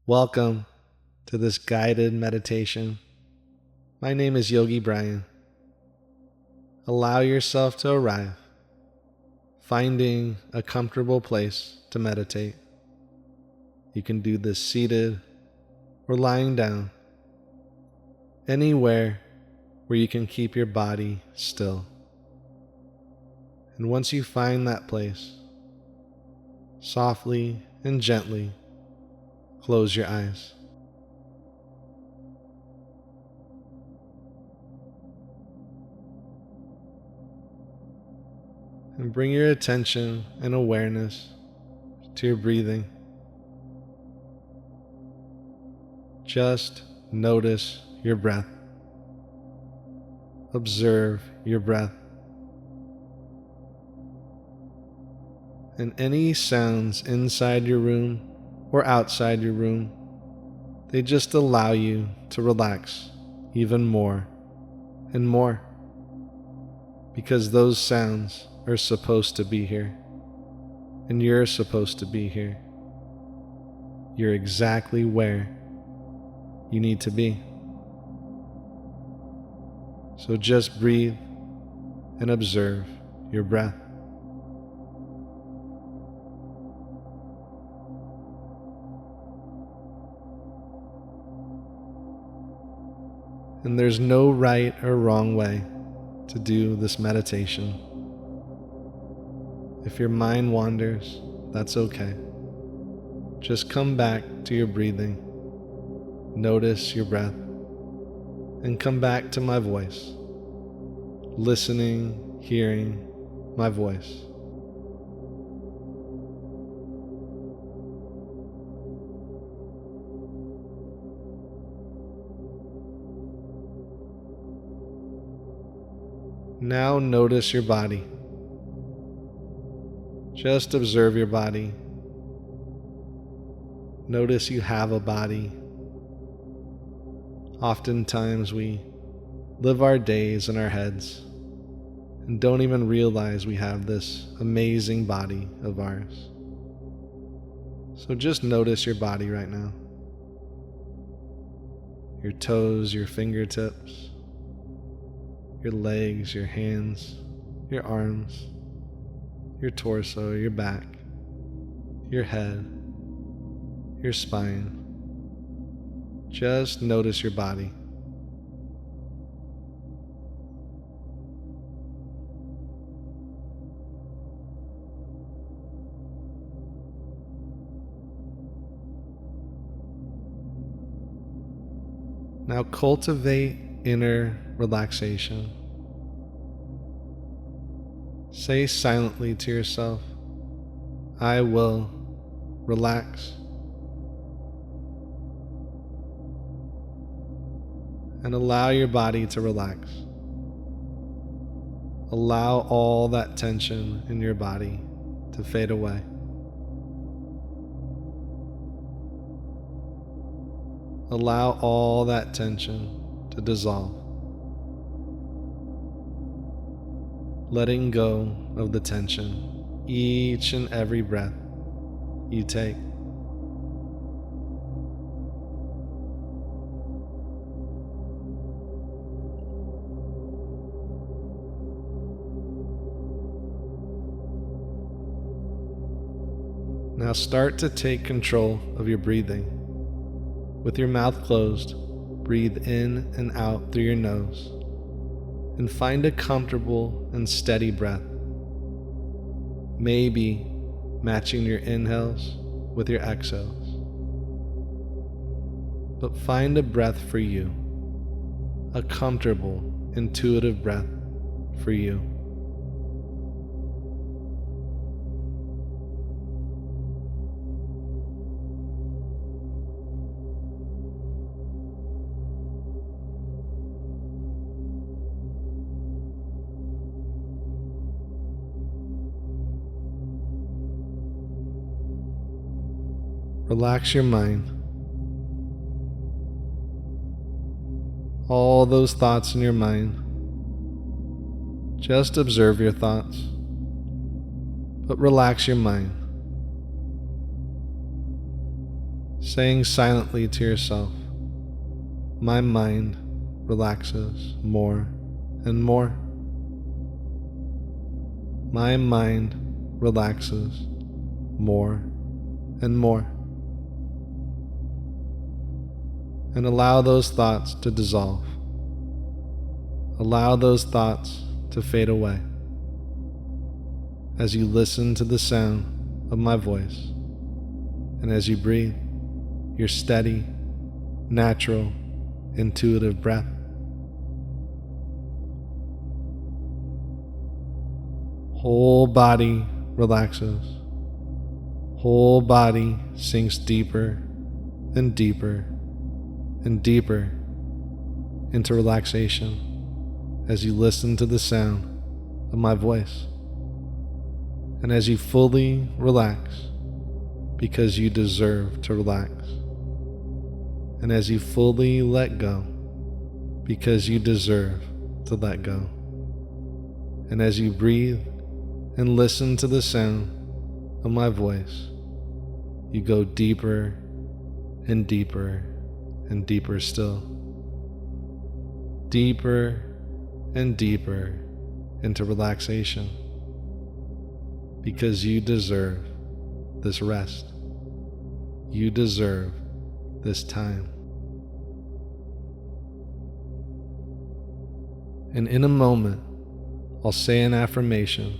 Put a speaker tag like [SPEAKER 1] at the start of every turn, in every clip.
[SPEAKER 1] Welcome to this guided meditation. My name is Yogi Bryan. Allow yourself to arrive, finding a comfortable place to meditate. You can do this seated or lying down, anywhere where you can keep your body still. And once you find that place, softly and gently close your eyes. And bring your attention and awareness to your breathing. Just notice your breath. Observe your breath. And any sounds inside your room or outside your room, they just allow you to relax even more and more, because those sounds are supposed to be here, and you're supposed to be here. You're exactly where you need to be. So just breathe and observe your breath. And there's no right or wrong way to do this meditation. If your mind wanders, that's okay. Just come back to your breathing, notice your breath, and come back to my voice, listening, hearing my voice. Now notice your body. Just observe your body. Notice you have a body. Oftentimes we live our days in our heads and don't even realize we have this amazing body of ours. So just notice your body right now. Your toes, your fingertips, your legs, your hands, your arms, your torso, your back, your head, your spine. Just notice your body. Now cultivate inner relaxation. Say silently to yourself, I will relax. And allow your body to relax. Allow all that tension in your body to fade away. Allow all that tension to dissolve. Letting go of the tension each and every breath you take. Now start to take control of your breathing. With your mouth closed, breathe in and out through your nose, and find a comfortable and steady breath, maybe matching your inhales with your exhales. But find a breath for you, a comfortable, intuitive breath for you. Relax your mind. All those thoughts in your mind, just observe your thoughts, but relax your mind. saying silently to yourself, my mind relaxes more and more. My mind relaxes more and more. And allow those thoughts to dissolve. Allow those thoughts to fade away as you listen to the sound of my voice and as you breathe your steady, natural, intuitive breath. Whole body relaxes. Whole body sinks deeper and deeper and deeper into relaxation as you listen to the sound of my voice. And as you fully relax, because you deserve to relax. And as you fully let go, because you deserve to let go. And as you breathe and listen to the sound of my voice, you go deeper and deeper and deeper still. Deeper and deeper into relaxation. Because you deserve this rest. You deserve this time. And in a moment, I'll say an affirmation.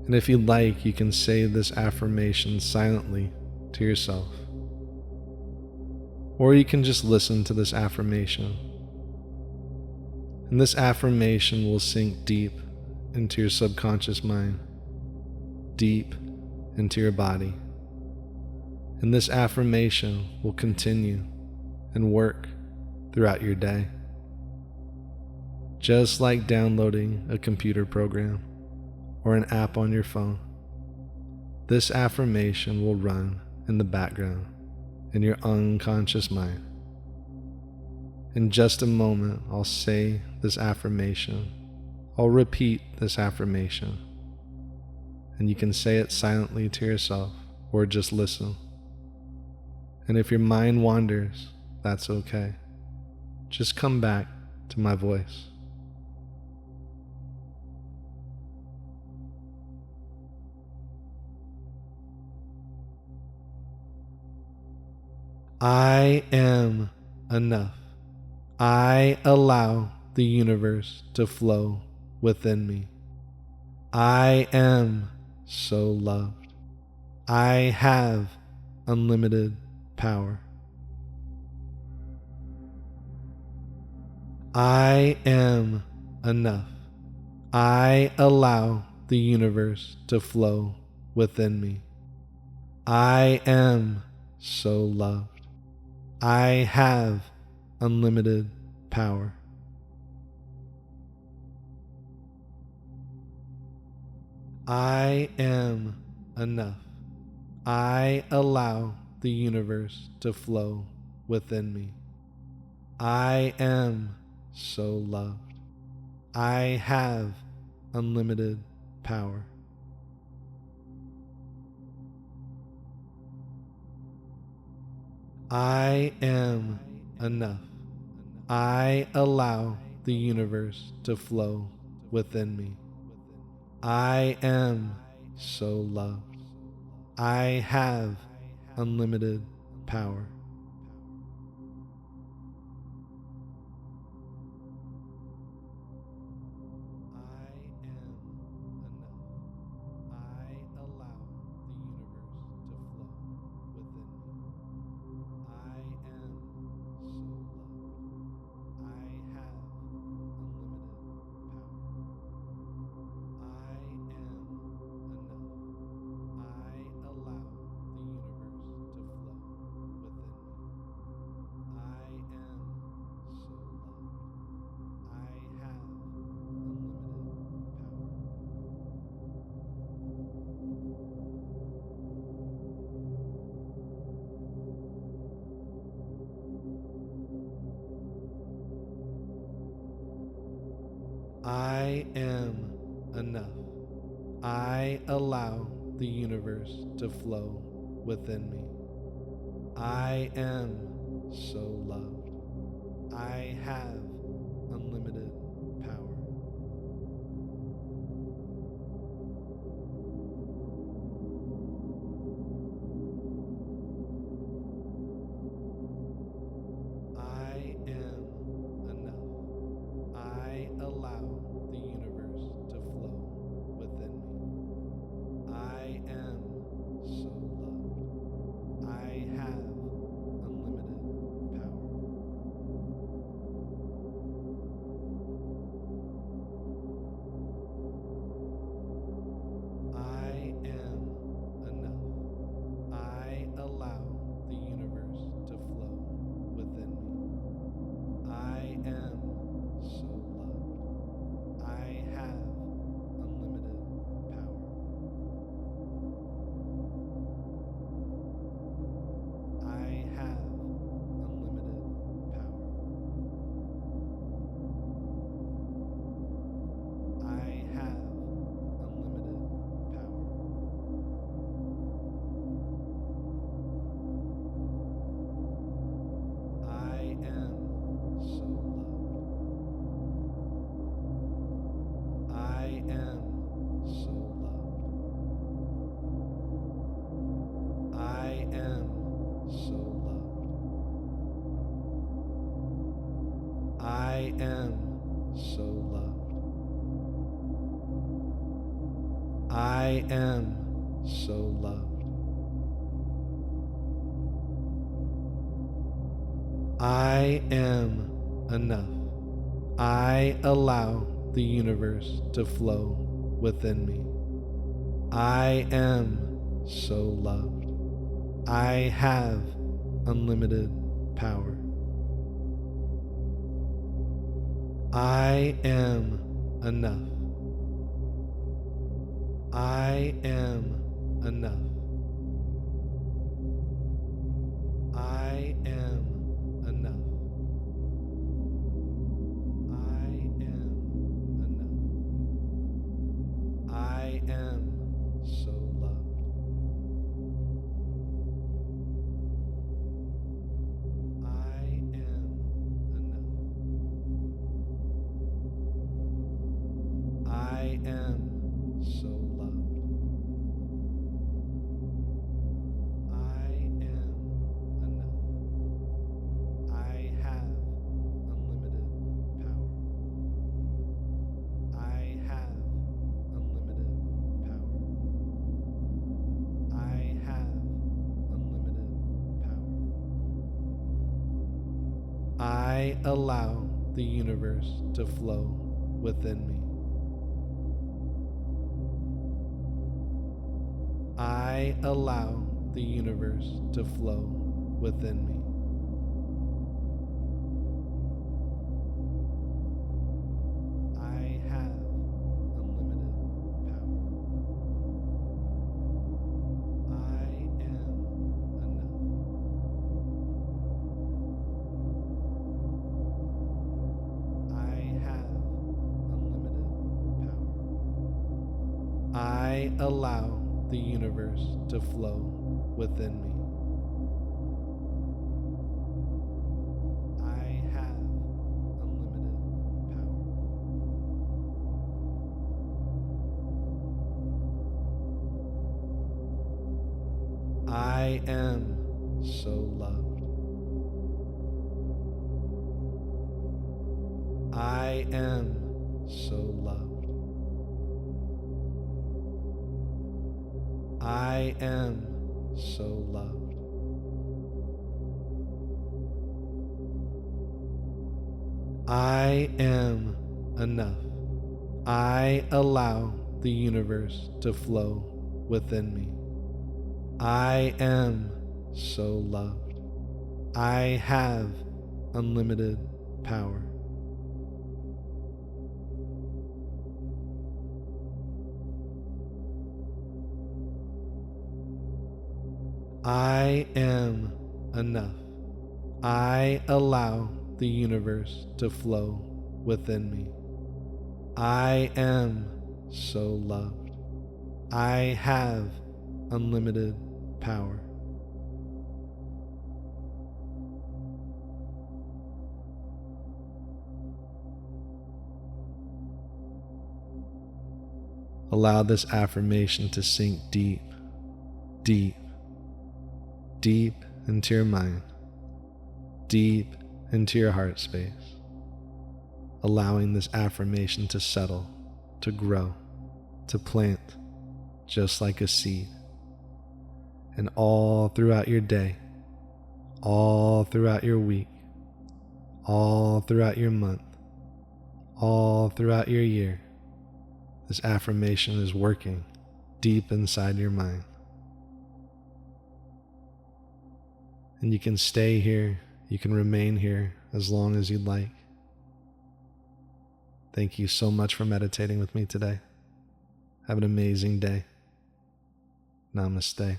[SPEAKER 1] And if you'd like, you can say this affirmation silently to yourself. Or you can just listen to this affirmation. And this affirmation will sink deep into your subconscious mind, deep into your body. And this affirmation will continue and work throughout your day. Just like downloading a computer program or an app on your phone, this affirmation will run in the background in your unconscious mind. In just a moment, I'll say this affirmation. I'll repeat this affirmation. And you can say it silently to yourself or just listen. And if your mind wanders, that's okay. Just come back to my voice. I am enough. I allow the universe to flow within me. I am so loved. I have unlimited power. I am enough. I allow the universe to flow within me. I am so loved. I have unlimited power. I am enough. I allow the universe to flow within me. I am so loved. I have unlimited power. I am enough. I allow the universe to flow within me. I am so loved. I have unlimited power. I am enough. I allow the universe to flow within me. I am so loved. I have unlimited power. I am enough. I allow the universe to flow within me. I am so loved. I have unlimited power. I am enough. I allow the universe to flow within me. I am so loved. I have unlimited power. I have unlimited power. I have unlimited power. I am so loved. I am so loved. I am so loved. I am so loved. I am so loved. I am enough. I allow the universe to flow within me. I am so loved. I have unlimited power. I am enough. I am enough. I am enough. I am enough. I am so loved. I am enough. I am so loved. I am enough. I have unlimited power. I have unlimited power. I have unlimited power. I allow the universe to flow within me. I allow the universe to flow within me. I have unlimited power. I am enough. I have unlimited power. I allow the universe to flow within me. I have unlimited power. I am so loved. I am so loved. I am so loved. I am enough. I allow the universe to flow within me. I am so loved. I have unlimited power. I am enough. I allow the universe to flow within me. I am so loved. I have unlimited power. Allow this affirmation to sink deep, deep, deep into your mind, deep into your heart space. Allowing this affirmation to settle, to grow, to plant, just like a seed. And all throughout your day, all throughout your week, all throughout your month, all throughout your year, this affirmation is working deep inside your mind. And you can stay here, you can remain here as long as you'd like. Thank you so much for meditating with me today. Have an amazing day. Namaste.